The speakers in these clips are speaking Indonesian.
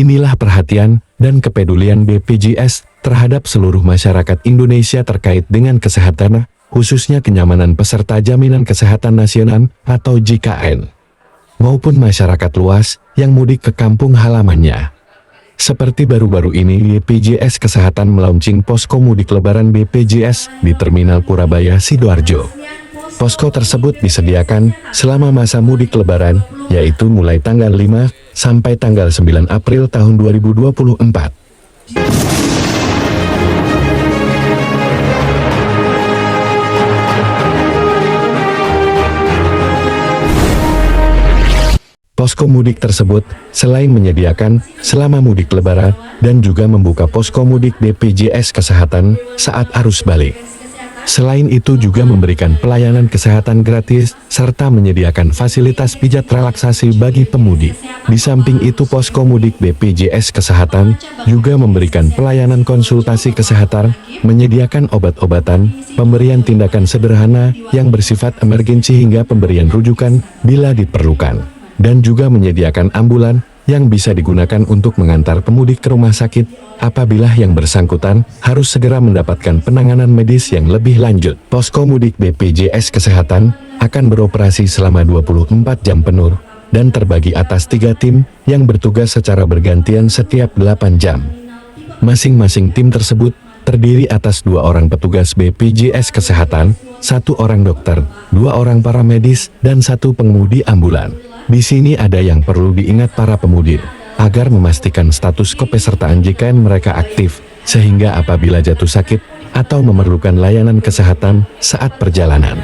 Inilah perhatian dan kepedulian BPJS terhadap seluruh masyarakat Indonesia terkait dengan kesehatan, khususnya kenyamanan peserta Jaminan Kesehatan Nasional atau JKN, maupun masyarakat luas yang mudik ke kampung halamannya. Seperti baru-baru ini BPJS Kesehatan melaunching posko mudik lebaran BPJS di Terminal Purabaya Sidoarjo. Posko tersebut disediakan selama masa mudik lebaran, yaitu mulai tanggal 5 sampai tanggal 9 April tahun 2024. Posko mudik tersebut selain menyediakan selama mudik lebaran dan juga membuka posko mudik BPJS Kesehatan saat arus balik. Selain itu juga memberikan pelayanan kesehatan gratis serta menyediakan fasilitas pijat relaksasi bagi pemudik. Di samping itu posko mudik BPJS Kesehatan juga memberikan pelayanan konsultasi kesehatan, menyediakan obat-obatan, pemberian tindakan sederhana yang bersifat emergensi hingga pemberian rujukan bila diperlukan, dan juga menyediakan ambulan yang bisa digunakan untuk mengantar pemudik ke rumah sakit apabila yang bersangkutan harus segera mendapatkan penanganan medis yang lebih lanjut. Posko mudik BPJS Kesehatan akan beroperasi selama 24 jam penuh dan terbagi atas 3 tim yang bertugas secara bergantian setiap 8 jam. Masing-masing tim tersebut terdiri atas 2 orang petugas BPJS Kesehatan, 1 orang dokter, 2 orang paramedis, dan 1 pengemudi ambulan. Di sini ada yang perlu diingat para pemudik, agar memastikan status kepesertaan JKN mereka aktif, sehingga apabila jatuh sakit atau memerlukan layanan kesehatan saat perjalanan,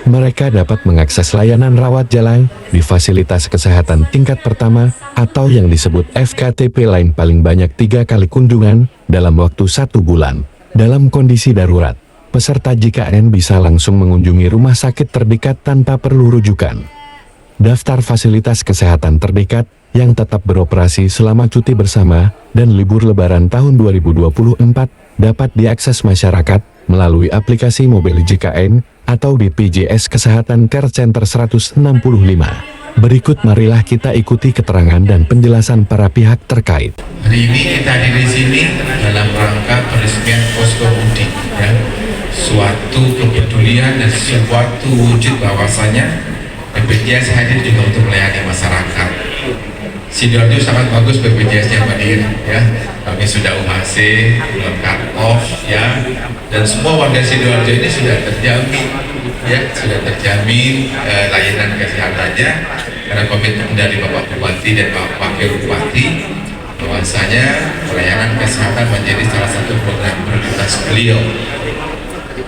mereka dapat mengakses layanan rawat jalan di fasilitas kesehatan tingkat pertama atau yang disebut FKTP lain paling banyak 3 kali kunjungan dalam waktu 1 bulan. Dalam kondisi darurat, peserta JKN bisa langsung mengunjungi rumah sakit terdekat tanpa perlu rujukan. Daftar fasilitas kesehatan terdekat yang tetap beroperasi selama cuti bersama dan libur lebaran tahun 2024 dapat diakses masyarakat melalui aplikasi mobil JKN atau BPJS Kesehatan Care Center 165. Berikut marilah kita ikuti keterangan dan penjelasan para pihak terkait. Hari ini kita hadir di sini dalam rangka peresmian posko mudik, ya. Suatu kepedulian dan suatu wujud bahwasanya BPJS hadir juga untuk melayani masyarakat. Sidoarjo sangat bagus BPJS-nya hadir, ya. Kami sudah UHC, belum cut off, ya. Dan semua warga Sidoarjo ini sudah terjamin, ya, sudah terjamin layanan kesehatannya karena komitmen dari Bapak Bupati dan Bapak Wakil Bupati bahwasanya pelayanan kesehatan menjadi salah satu program prioritas beliau.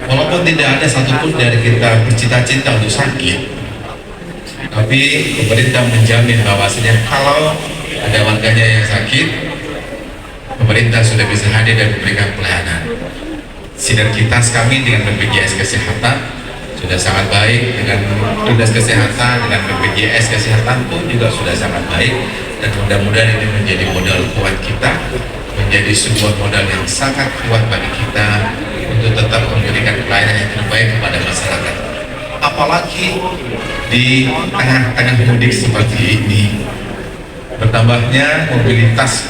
Walaupun tidak ada satupun dari kita bercita-cita untuk sakit, tapi pemerintah menjamin bahwasanya kalau ada warganya yang sakit, pemerintah sudah bisa hadir dan memberikan pelayanan. Sinergitas kami dengan BPJS Kesehatan sudah sangat baik, dengan tugas kesehatan, dengan BPJS Kesehatan pun juga sudah sangat baik, dan mudah-mudahan ini menjadi modal kuat kita, menjadi sebuah modal yang sangat kuat bagi kita untuk tetap memberikan pelayanan yang terbaik kepada masyarakat. Apalagi di tengah-tengah mudik seperti ini, bertambahnya mobilitas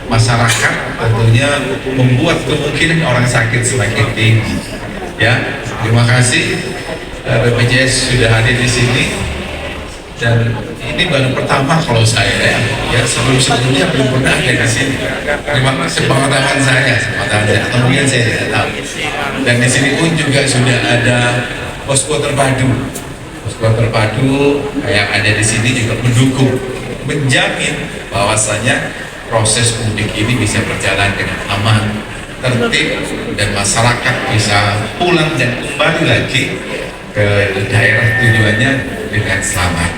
masyarakat tentunya membuat kemungkinan orang sakit semakin tinggi. Ya, terima kasih BPJS sudah hadir di sini, dan ini baru pertama kalau saya, ya sebelumnya belum pernah ada di sini. Terima kasih pengetahuan saya, atau mungkin saya tidak tahu. Dan di sini pun juga sudah ada posko terpadu. Posko terpadu yang ada di sini juga mendukung, menjamin bahwasanya proses mudik ini bisa berjalan dengan aman, tertib, dan masyarakat bisa pulang dan kembali lagi ke daerah tujuannya dengan selamat.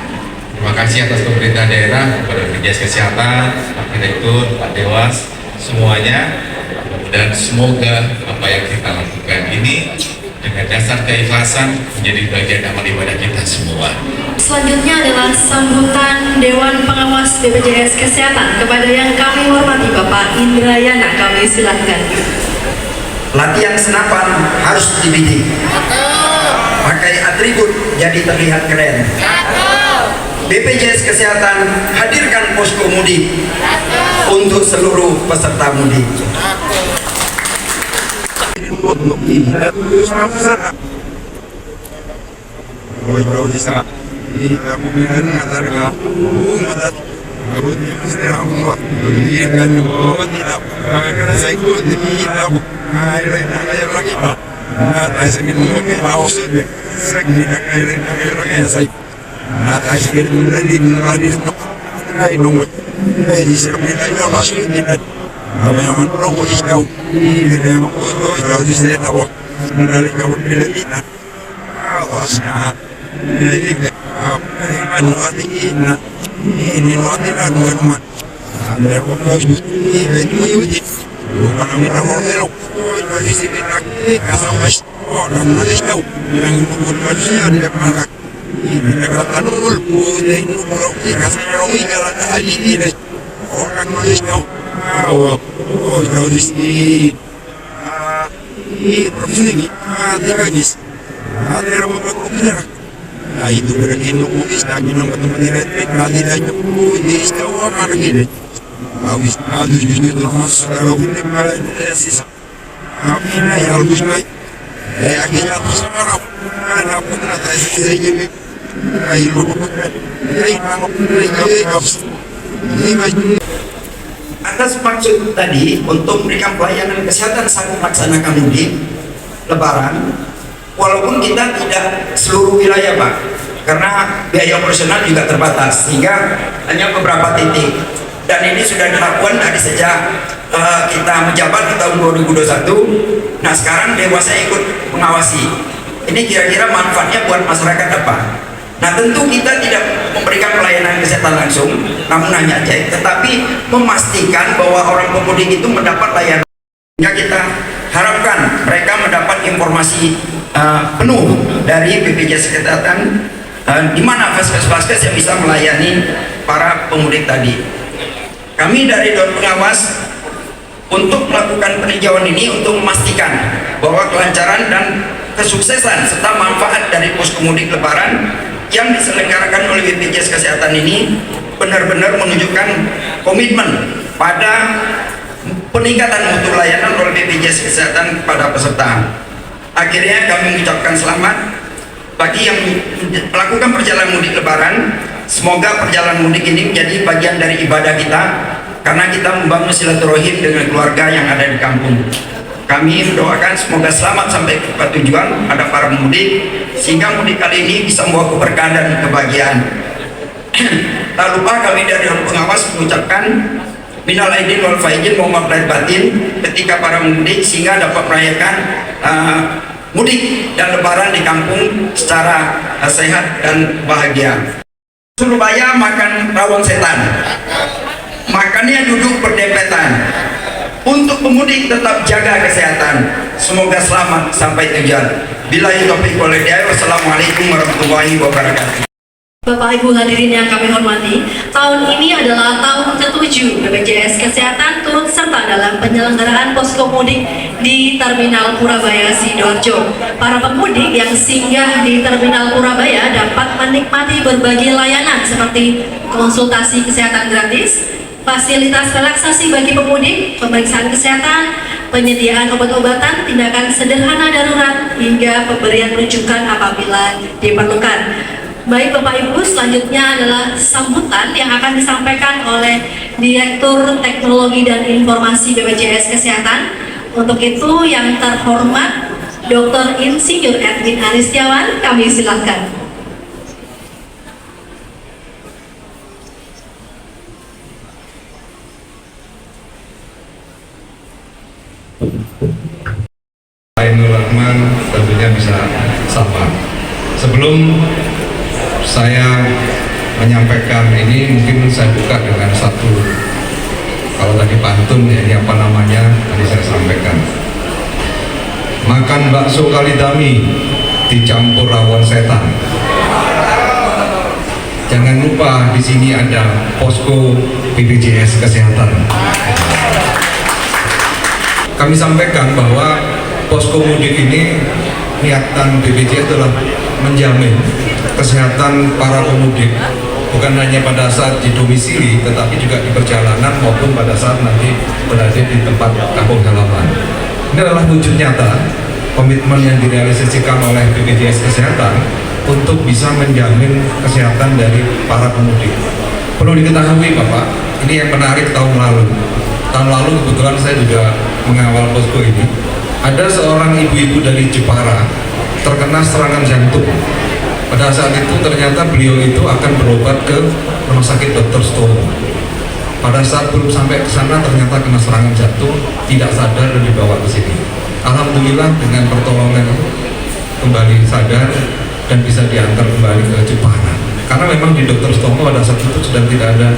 Terima kasih atas pemerintah daerah, kepada BPJS Kesehatan, Arsitektur, Pak Dewas, semuanya, dan semoga apa yang kita lakukan ini dengan dasar keikhlasan menjadi bagian amal ibadah kita semua. Selanjutnya adalah sambutan Dewan Pengawas BPJS Kesehatan kepada yang kami hormati Bapak Indrayana. Kami silakan. Latihan senapan harus dibidik. Pakai atribut jadi terlihat keren. BPJS Kesehatan hadirkan posko mudik untuk seluruh peserta mudik. Itu berarti nukis lagi nomor tempat elektrik nanti aja di istiwa mana gini habis habis itu terus kalau ini malah sisa tapi ini harus naik akhirnya terus sekarang anak pun ada saya jadi kayak lu atas maksud tadi untuk memberikan pelayanan kesehatan saat melaksanakan mudik Lebaran, walaupun kita tidak seluruh wilayah Pak, karena biaya operasional juga terbatas sehingga hanya beberapa titik, dan ini sudah dilakukan dari sejak kita menjabat di tahun 2021. Nah sekarang Dewas ikut mengawasi. Ini kira-kira manfaatnya buat masyarakat apa? Nah tentu kita tidak memberikan pelayanan kesehatan langsung, namun hanya cek, tetapi memastikan bahwa orang pemudik itu mendapat layanan. Sehingga kita harapkan mereka mendapat informasi penuh dari BPJS Kesehatan, di mana vaskes-vaskes yang bisa melayani para pemudik tadi. Kami dari Dewan Pengawas untuk melakukan peninjauan ini untuk memastikan bahwa kelancaran dan kesuksesan serta manfaat dari posko mudik Lebaran yang diselenggarakan oleh BPJS Kesehatan ini benar-benar menunjukkan komitmen pada peningkatan mutu layanan oleh BPJS Kesehatan kepada peserta. Akhirnya kami mengucapkan selamat bagi yang melakukan perjalanan mudik Lebaran. Semoga perjalanan mudik ini menjadi bagian dari ibadah kita, karena kita membangun silaturahim dengan keluarga yang ada di kampung. Kami mendoakan semoga selamat sampai ke tempat tujuan pada para pemudik, sehingga mudik kali ini bisa membawa keberkahan dan kebahagiaan. Tak lupa kami dari Dewan Pengawas mengucapkan minal aidin wal faizin, mohon maaf lahir batin ketika para pemudik, sehingga dapat merayakan mudik dan Lebaran di kampung secara sehat dan bahagia. Surabaya makan rawon setan, makannya duduk berdempetan. Untuk pemudik tetap jaga kesehatan. Semoga selamat sampai tujuan. Billahi taufiq wal hidayah. Wassalamualaikum warahmatullahi wabarakatuh. Bapak Ibu hadirin yang kami hormati, tahun ini adalah tahun ke-7 BPJS Kesehatan turut serta dalam penyelenggaraan posko mudik di Terminal Purabaya Sidoarjo. Para pemudik yang singgah di Terminal Purabaya dapat menikmati berbagai layanan seperti konsultasi kesehatan gratis, fasilitas relaksasi bagi pemudik, pemeriksaan kesehatan, penyediaan obat-obatan, tindakan sederhana darurat, hingga pemberian rujukan apabila diperlukan. Baik Bapak Ibu, selanjutnya adalah sambutan yang akan disampaikan oleh Direktur Teknologi dan Informasi BPJS Kesehatan. Untuk itu yang terhormat Dr. Insinyur Edwin Aristiawan, kami silakan. Ainul Rahman tentunya bisa sabar. Sebelum saya menyampaikan ini, mungkin saya buka dengan satu, kalau tadi pantun ya, ini apa namanya, tadi saya sampaikan. Makan bakso kali dami dicampur rawon setan. Jangan lupa di sini ada posko BPJS Kesehatan. Kami sampaikan bahwa posko mudik ini niatan BPJS adalah menjamin kesehatan para pemudik bukan hanya pada saat di domisili, tetapi juga di perjalanan maupun pada saat nanti berada di tempat kampung halaman. Ini adalah wujud nyata komitmen yang direalisasikan oleh BPJS Kesehatan untuk bisa menjamin kesehatan dari para pemudik. Perlu diketahui Bapak, ini yang menarik tahun lalu. Tahun lalu kebetulan saya juga mengawal posko ini. Ada seorang ibu-ibu dari Jepara terkena serangan jantung. Pada saat itu ternyata beliau itu akan berobat ke rumah sakit Dr. Stomo. Pada saat belum sampai ke sana ternyata kena serangan jantung, tidak sadar dan dibawa ke sini. Alhamdulillah dengan pertolongan kembali sadar dan bisa diantar kembali ke Jepara. Karena memang di Dr. Stomo pada saat itu sedang tidak ada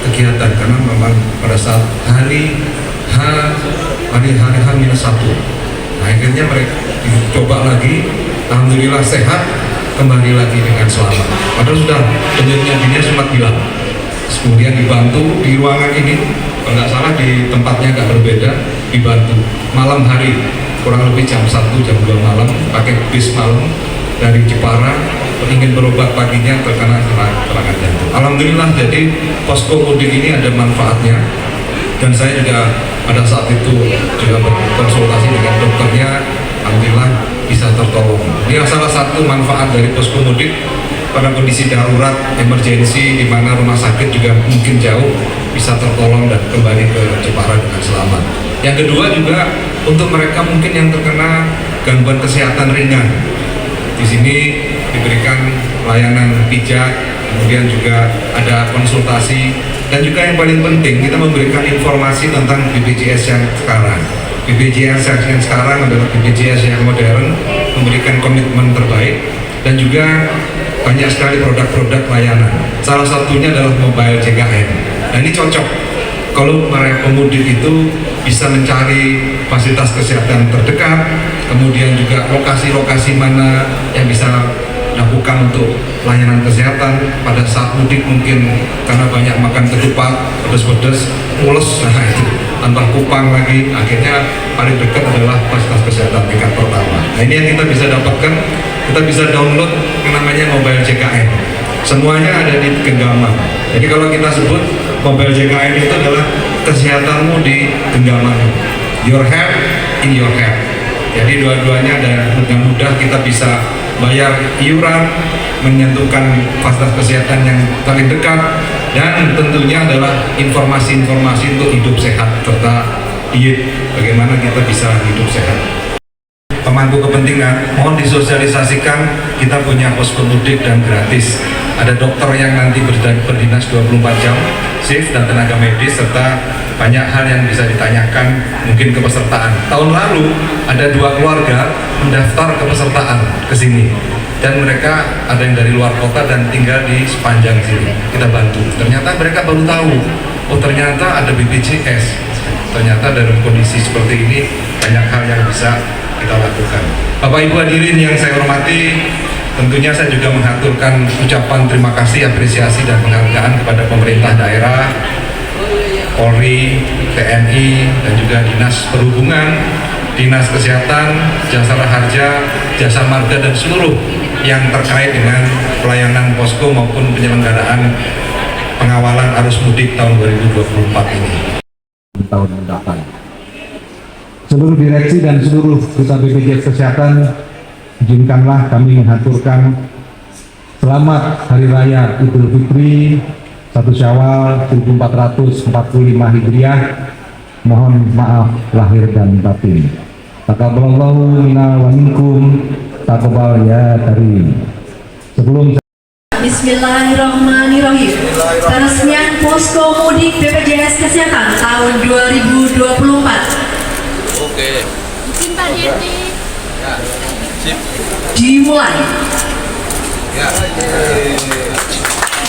kegiatan karena memang pada saat hari H-1. Nah, akhirnya mereka dicoba lagi, alhamdulillah sehat, kembali lagi dengan selamat. Padahal sudah penyakitnya dia sempat hilang. Kemudian dibantu di ruangan ini, kalau nggak salah di tempatnya nggak berbeda, dibantu malam hari kurang lebih jam 1 jam 2 malam pakai bis malam dari Jepara ingin berobat paginya terkena serangan jantung. Alhamdulillah jadi posko mudik ini ada manfaatnya dan saya juga pada saat itu juga berkonsultasi dengan dokternya, alhamdulillah bisa tertolong. Ini salah satu manfaat dari posko mudik pada kondisi darurat, emergensi di mana rumah sakit juga mungkin jauh bisa tertolong dan kembali ke Jepara dengan selamat. Yang kedua juga untuk mereka mungkin yang terkena gangguan kesehatan ringan. Di sini diberikan layanan pijat, kemudian juga ada konsultasi, dan juga yang paling penting kita memberikan informasi tentang BPJS yang sekarang. BPJS yang sekarang adalah BPJS yang modern, memberikan komitmen terbaik, dan juga banyak sekali produk-produk layanan. Salah satunya adalah mobile JKN. Nah ini cocok kalau mereka pemudik itu bisa mencari fasilitas kesehatan terdekat, kemudian juga lokasi-lokasi mana yang bisa lakukan untuk layanan kesehatan pada saat mudik mungkin karena banyak makan ketupat, pedas-pedas, mules, nah itu tambah kupang lagi, akhirnya paling dekat adalah fasilitas kesehatan tingkat pertama. Nah ini yang kita bisa dapatkan, kita bisa download yang namanya mobile JKN. Semuanya ada di genggaman. Jadi kalau kita sebut mobile JKN itu adalah kesehatanmu di genggaman. Your health in your health. Jadi dua-duanya dengan mudah kita bisa bayar iuran, menyentuhkan fasilitas kesehatan yang paling dekat, dan tentunya adalah informasi-informasi untuk hidup sehat serta diet, bagaimana kita bisa hidup sehat. Pemangku kepentingan, mohon disosialisasikan kita punya posko mudik dan gratis. Ada dokter yang nanti berdinas 24 jam, shift dan tenaga medis, serta banyak hal yang bisa ditanyakan mungkin kepesertaan. Tahun lalu ada 2 keluarga mendaftar kepesertaan ke sini dan mereka ada yang dari luar kota dan tinggal di sepanjang sini. Kita bantu. Ternyata mereka baru tahu, oh ternyata ada BPJS. Ternyata dalam kondisi seperti ini banyak hal yang bisa kita lakukan. Bapak Ibu hadirin yang saya hormati, tentunya saya juga mengaturkan ucapan terima kasih, apresiasi dan penghargaan kepada pemerintah daerah, Polri, TNI, dan juga Dinas Perhubungan, Dinas Kesehatan, Jasara Harja, Jasa Marga, dan seluruh yang terkait dengan pelayanan posko maupun penyelenggaraan pengawalan arus mudik tahun 2024 ini. Tahun mendatang. Seluruh direksi dan seluruh duta BPJS Kesehatan, izinkanlah kami mengaturkan selamat Hari Raya Idul Fitri 1 Syawal 1445 Hijriah. Mohon maaf lahir dan batin. Taqabbalallahu minna wa minkum, taqabbal ya karim. Sebelum Bismillahirrahmanirrahim. Peresmian posko mudik BPJS Kesehatan tahun 2024 dimulai.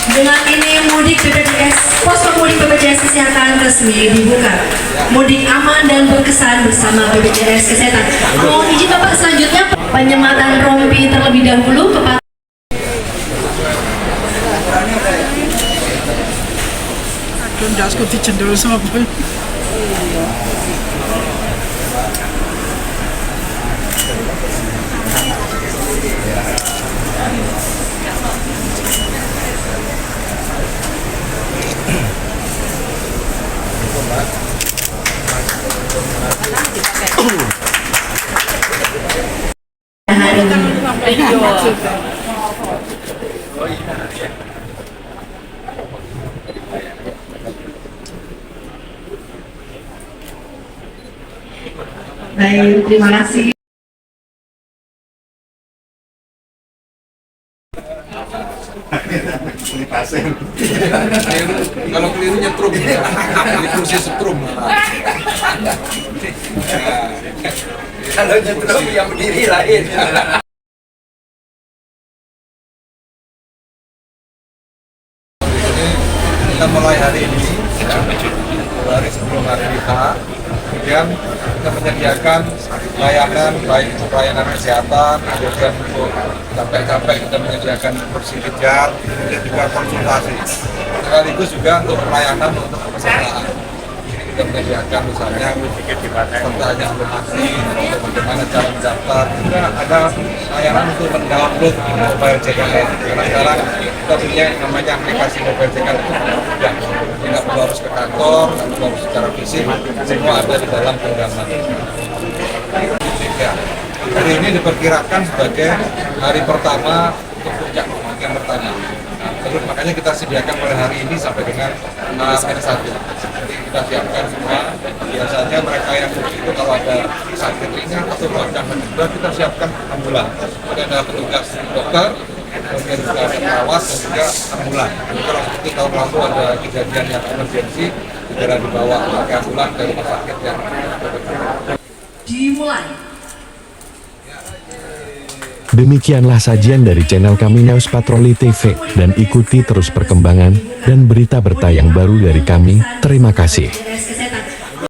Dengan ini mudik BPJS, posko mudik BPJS Kesehatan resmi dibuka. Mudik aman dan berkesan bersama BPJS Kesehatan. Mohon izin Bapak, selanjutnya penyematan rompi terlebih dahulu kepada Dasku dicendol sama boy. Baik, terima kasih. Kalau keliru nyetrum, di kursi setrum. Kalau nyetrum yang berdiri lain. Kita mulai hari ini, hari sebelum hari H, kemudian kita menyediakan layanan baik untuk pelayanan kesehatan, kemudian untuk capek-capek kita menyediakan kursi kejar, kemudian juga konsultasi, sekaligus juga untuk pelayanan untuk pesertaan. Kita menyediakan misalnya pesertanya belum asing, bagaimana cara mendaftar, juga ada layanan untuk mendownload mobile CKN. Karena sekarang kita punya yang namanya aplikasi mobile CKN itu mudah, tidak perlu harus ke kantor, tidak perlu harus secara fisik, semua ada di dalam genggaman. Hari ini diperkirakan sebagai hari pertama untuk puncak yang pertama. Terus makanya kita sediakan pada hari ini sampai dengan H-1. Jadi kita siapkan semua. Biasanya mereka yang itu kalau ada sakit ringan atau bahkan meninggal kita siapkan ambulan. Jadi ada petugas dokter, kemudian juga ada perawat dan juga ambulan. Jadi kalau seperti tahun lalu ada kejadian yang emergensi, segera dibawa pakai ambulan ke rumah sakit yang Dimulai. Demikianlah sajian dari channel kami News Patroli TV, dan ikuti terus perkembangan dan berita-berita yang baru dari kami. Terima kasih.